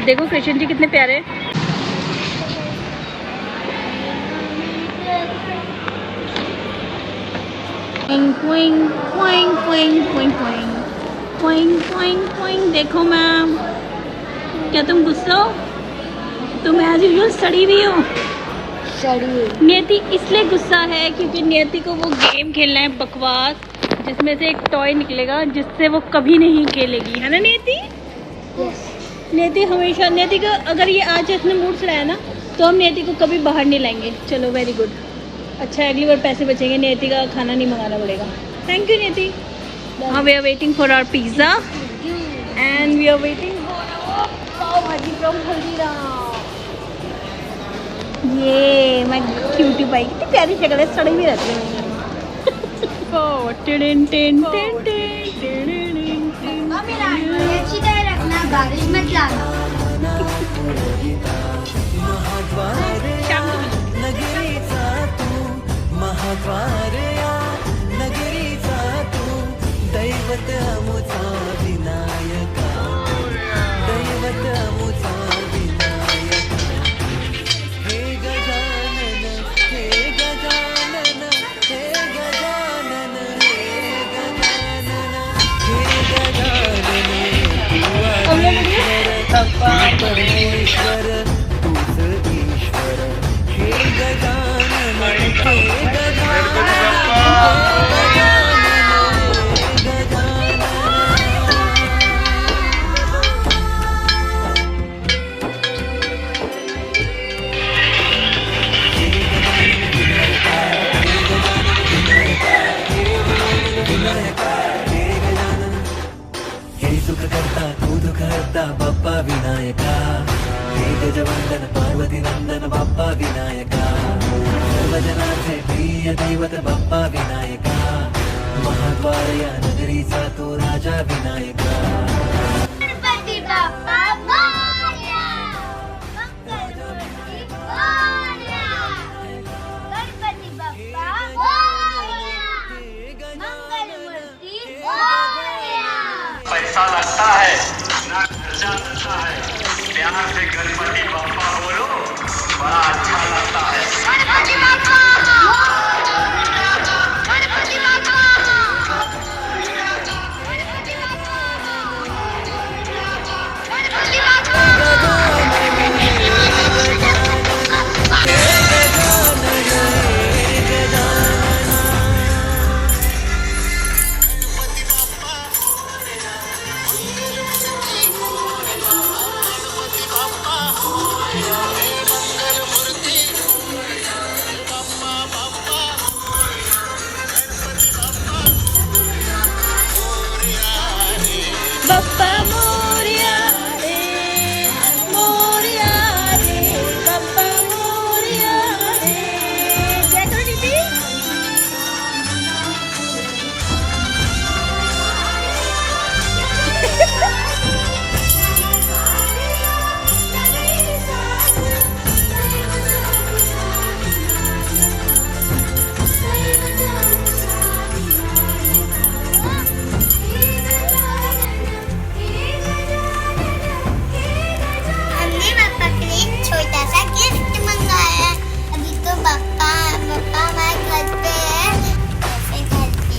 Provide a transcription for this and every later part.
देखो कृष्ण जी कितने प्यारे। देखो मैम, क्या तुम गुस्सा हो? तुम एज यूजुअल सड़ी हुई हो। नियति इसलिए गुस्सा है क्योंकि नियति को वो गेम खेलना है बकवास, जिसमें से एक टॉय निकलेगा जिससे वो कभी नहीं खेलेगी, है ना नियति? नियति हमेशा, नियति का अगर ये आज इसने मूड से लाया ना तो हम नियति को कभी बाहर नहीं लाएंगे। चलो वेरी गुड, अच्छा अगली बार पैसे बचेंगे, नियति का खाना नहीं मंगाना पड़ेगा। Thank you Niyati. हाँ, we are waiting for our pizza and we are waiting for our pav bhaji from Haldiram. ये मैं क्यूटी पाई, कितनी प्यारी शक्ल है, सड़ी भी रहती है। बारिश में जाना नगरीचा तू महाद्वारया नगरीचा तू दैवत अमुचा विनायका दैवत अमुचा विनायका हे गजानन हे गजानन हे गजानन हे गजानन हे गजानन परमेश्वर तूच ईश्वर हे गजानन हे सुख करता तू दुख हरता बाप्पा विनायका हे गजवंदन पार्वती नंदन बाप्पा विनायका सर्वजनांचे प्रिय दैवत बाप्पा विनायका महाद्वार या नगरीचा तो राजा विनायका गणपती बाप्पा मोरया, मंगलमूर्ती मोरया, गणपती बाप्पा मोरया, मंगलमूर्ती मोरया। पैसा लगता है ना खर्चा लगता है, प्यार से गणपति बाप्पा बोलो बड़ा अच्छा लगता है। गणपति बाप्पा, गणपति बाप्पा, गणपति बाप्पा। बप्पा मोरया रे, मोरया रे, बप्पा मोरया रे। जय करो दीदी। हमने पापा के लिए छोटा सा गिफ्ट मंगाया है। अभी तो पापा हमारे घर पे है, ऐसे घर पे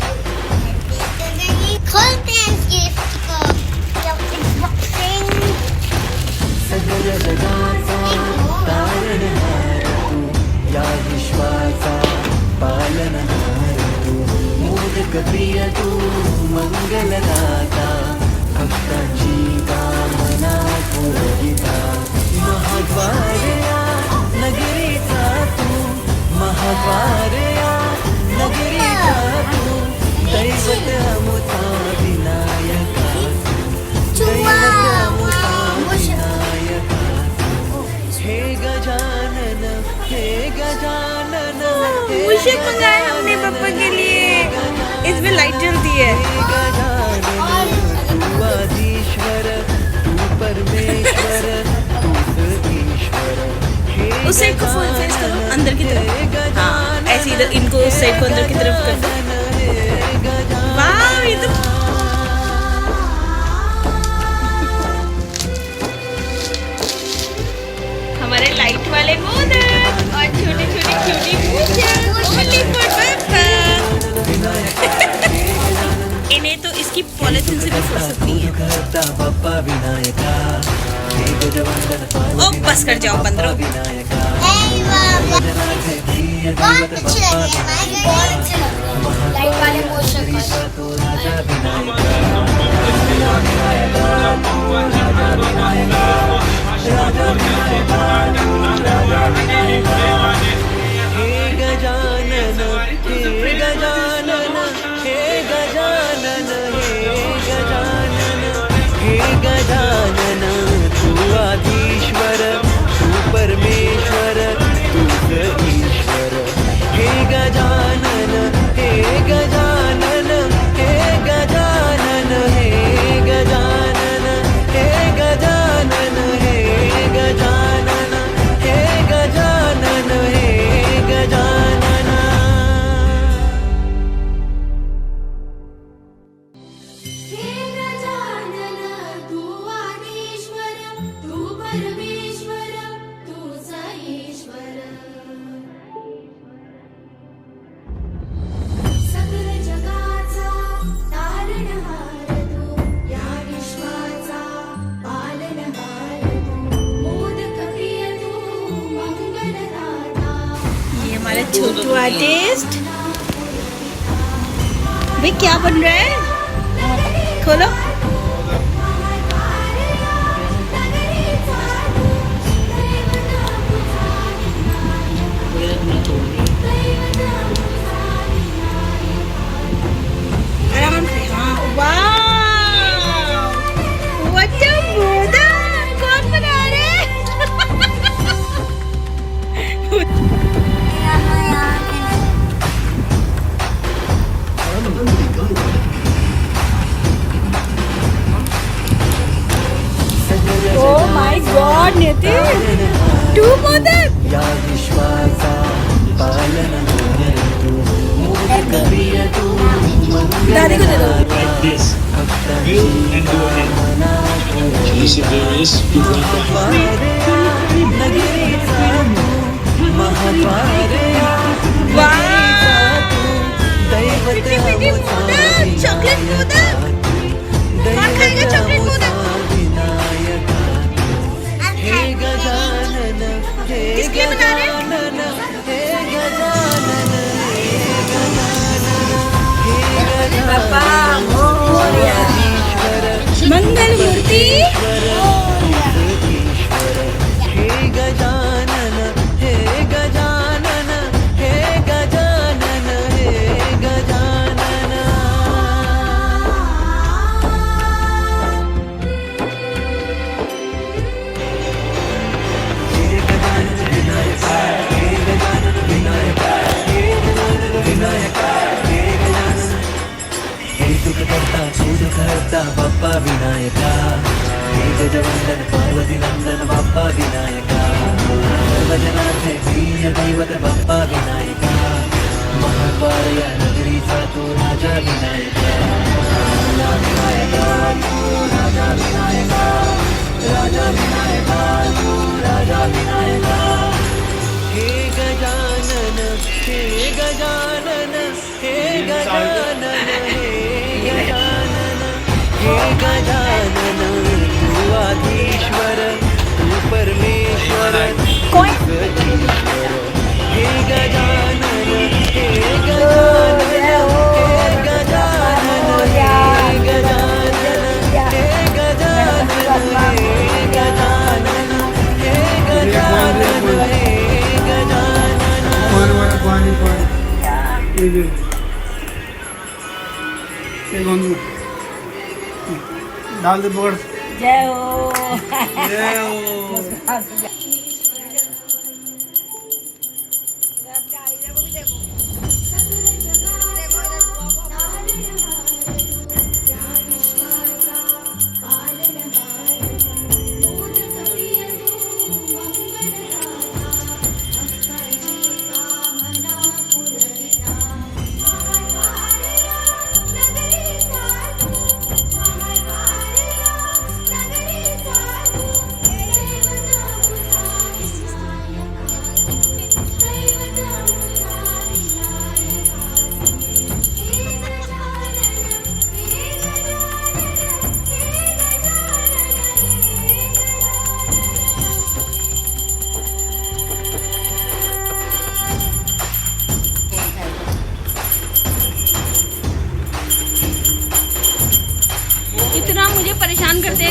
तो नहीं खोलते हैं इस गिफ्ट को। अनबॉक्सिंग। सगळ जगाचा तारणहार तू या विश्वाचा पालनहार तू मोदक प्रिय तू मंगलदाता भक्तांची कामना पुरविता महाद्वारया नगरीचा तू महाद्वारया नगरीचा तू दैवत अमुता विनायका दैवत अमुता विनायका हे गजानन हे गजानन मुझे मंगाया हमने पापा के लिए, इसमें लाइट जलती है। हे गजानन तू आदिश्वर तू परमेश्वर तूच उस साइड को फेस करो, अंदर की तरफ। हाँ, ऐसे इधर इनको उस साइड को अंदर की तरफ कर दो। वाह, ये तो हमारे लाइट वाले मोदक और छोटी छोटी क्यूटी पूछन ओनली फॉर पापा। इन्हें तो इसकी पॉलिथीन से भी फुर्सत नहीं है। ओ बस कर जाओ बंदरो। बहुत अच्छे लगे हमारे, बहुत अच्छे लग रहे हैं लाइट वाले पोस्टर। हे गजानन हे गजानन हे गजानन हे गजानन तू आधीश्वर तू परमेश्वर तूच ईश्वर हे गजानन हे गजानन हे गजानन हे गजानन हे गजानन हे गजानन हे गजानन हे गजानन हे गजानन तू आदिश्वर तू परमेश्वर तूच ईश्वर सकल जगाचा तारणहार तू या विश्वाचा पालनहार तू मोदक प्रिय तू मंगलदाता ये हमारे छोटू आर्टिस्ट। भाई क्या बन रहा है? खोलो। आराम से। हाँ, वाह, what a मोदक! कौन बना रहे? Oh my God, Nitin, 2 modak. या विश्वाचा पालनहार तू मोदक प्रिय तू दादी को दे दो। like this. You and your hand. Listen, there is people वाह, कितनी मीठी मोदक, चॉकलेट मोदक। कौन खाएगा चॉकलेट मोदक? हे गजानन हे किसके लिए बना रहे हैं? गजानन हे गजानन हे गजानन मंगल मूर्ति। हे गजानन हे गजानन हे गजानन हे गजानन हे सुखकर्ता सुखकर्ता बाप्पा विनायका हे गजवंदन पार्वती नंदन बाप्पा विनायका सर्वजनार्थे प्रिय दैवत बाप्पा विनायका महाद्वारया नगरीचा तो राजा विनायका राजा विनायका तू राजा विनायका राजा विनायका तू राजा विनायका हे गजानन हे गजानन हे गजानन हे गजानन हे गजानन तू आधीश्वर तू परमेश्वर कौन? तूच ईश्वर हे गजानन हे गजानन हे गजानन हे गजानन हे गजानन हे गजानन हे गजानन हे गजानन पानी ये दे ये गोंदू डाल दे पकड़ जय हो। जय हो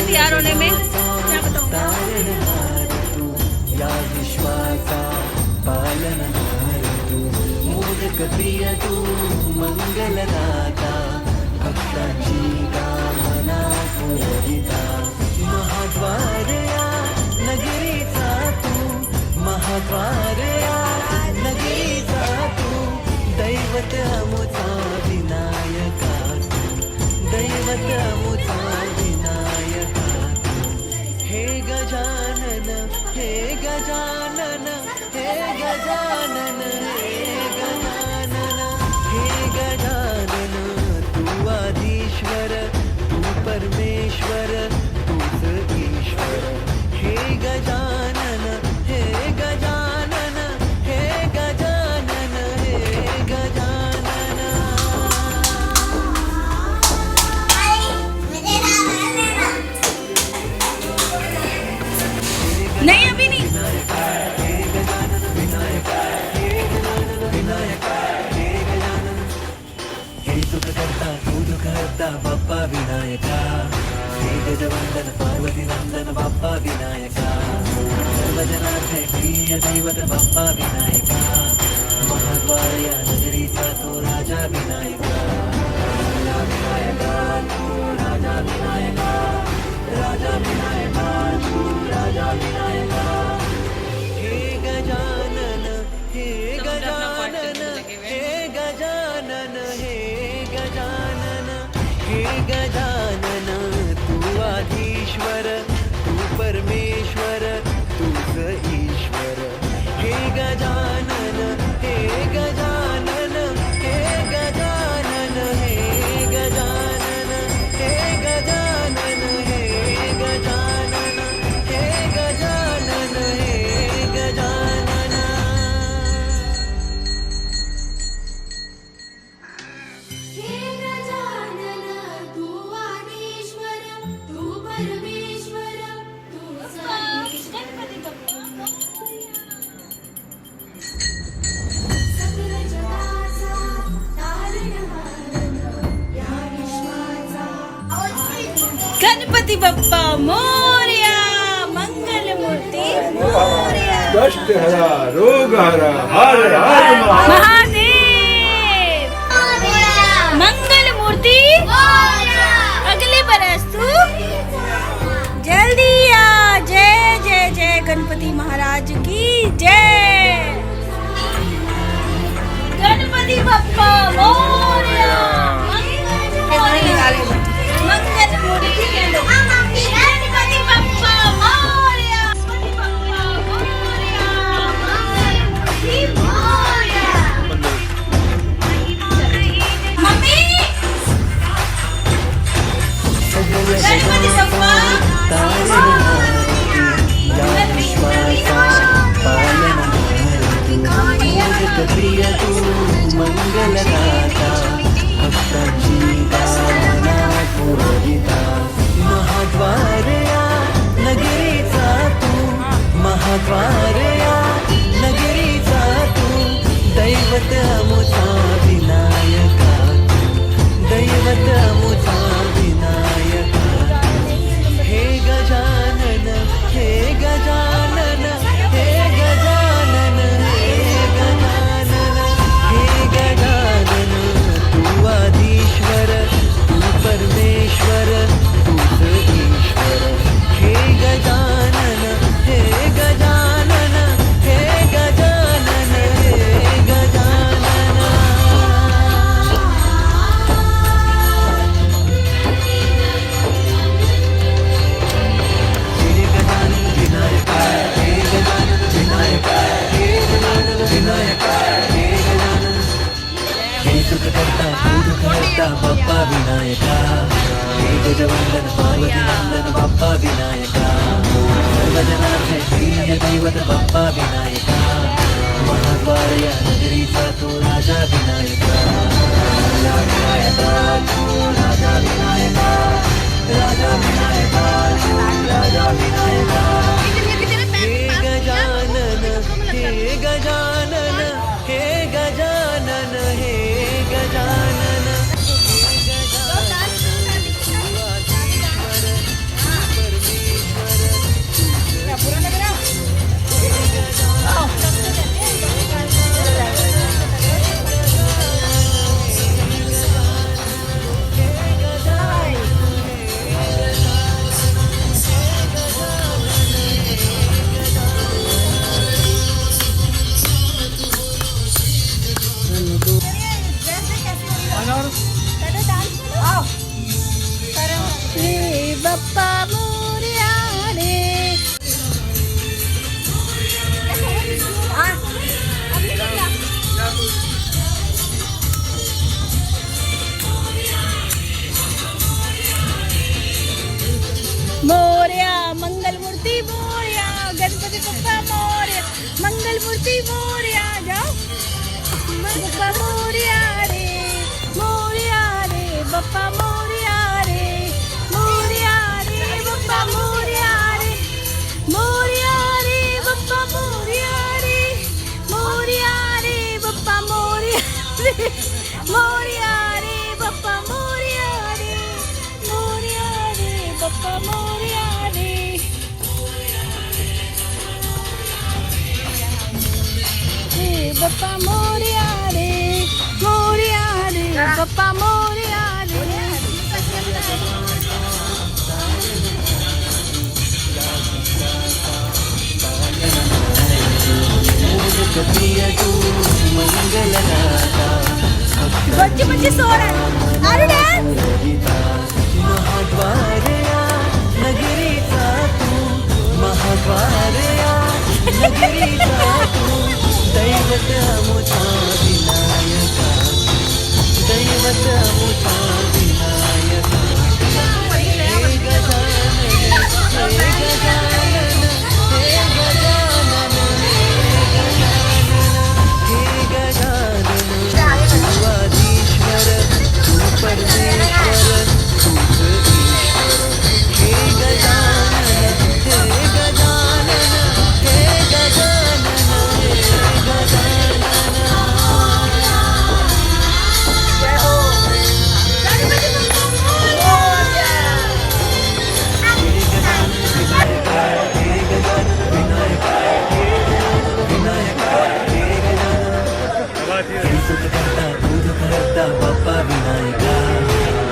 तैयार होने में, क्या बताऊँ। तारणहार तू या विश्वाचा पालनहार तू मोदक प्रिय तू मंगलदाता भक्तांची कामना पुरविता महाद्वार या नगरीचा तू महाद्वार या नगरीचा तू दैवत अमुचा विनायका तू दैवत अमुचा विनायका हे गजानन हे गजानन हे गजानन हे गजानन हे गजानन तू आधीश्वर तू परमेश्वर तूच ईश्वर हे गजानन हे गजानन हे गजानन हे गजानन नहीं अभी नहीं। हे सुख करता तू दुःख हरता बाप्पा विनायका हे गजवंदन पार्वती नंदन बाप्पा विनायका सर्वजनार्थे प्रिय दैवत बाप्पा विनायका महाद्वार या नगरीचा तो राजा विनायका राजा विनायका तू राजा विनायका राजा विनायका तू राजा विनायका हे गजानन हे गजानन हे गजानन हे गजानन हे गजानन तू आधीश्वर तू परमेश्वर तूच ईश्वर हे गजानन हे गजानन हे गजानन हे गजानन हे गजानन हे गजानन हे गजानन हे गजानन हे गजानन तू आदिश्वर तू परमेश्वर तू गणपती बाप्पा सकल जगाचा तारणहार या विश्वाचा गणपती बाप्पा मोरया, मंगल मूर्ती मोरया, कष्ट हरा रोग हरा हर हर महादेव मंगल मूर्ति अगले बरस तू जल्दी आ। जय जय जय गणपति महाराज की जय। गणपति बप्पा मोरया, मंगल मूर्ति गणपति बप्पा मोरया, गणपति बप्पा मोरया, मंगल मूर्ति मोरया। मम्मी गणपति बप्पा प्रिय तू मंगलदाता भक्तांची कामना पुरविता महाद्वार या नगरीचा तू महाद्वार या नगरीचा तू दैवत अमुचा विनायका दैवत अमुचा विनायका हे गजानन हे गजानन हे गजानन हे गजानन हे गजानन तू आधीश्वर तू परमेश्वर तूच ईश्वर हे गजानन हे गजानन हे गजानन हे गजानन हे गजानन विनायका हे गजानन विनायका हे गजानन विनायका हे गजानन हे सुख करता तू दुःख हरता बाप्पा विनायका हे गजवंदन पार्वती नंदन बाप्पा विनायका सर्वजनार्थे प्रिय दैवत बाप्पा विनायका महाद्वार या नगरीचा तो राजा विनायका राजा विनायका तू राजा विनायका राजा विनायका तू राजा विनायका हे गजानन हे गजानन हे गजानन हे गजानन हे गजानन तू आधीश्वर गणपति बप्पा मोरया, मंगल मूर्ति मोरया, जाओ बप्पा मोरया रे बप्पा मोरया रे बप्पा मोरया रे बप्पा मोरया रे बप्पा मोरया रे बप्पा मोरया रे बप्पा मोरया रे बप्पा मोरया रे बप्पा मोरया रे बच्चे बच्चे सो रहे हैं आरू डांस महाद्वारया नगरीचा तू महाद्वारया नगरीचा तू दैवत अमुता विनायका दैवत अमुता विनायका हे गजानन हे गजानन हे गजानन हे गजानन तू आधीश्वर तू परमेश्वर तूच ईश्वर हे गजानन हे गजानन हे गजानन हे गजानन सुख करता दूध करता बाप्पा विनायका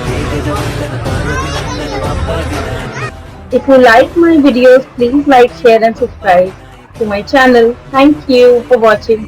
हे गजानन पार्वती नंदन बाप्पा Vinayaka. If you like my videos, please like, share and subscribe to my channel. Thank you for watching.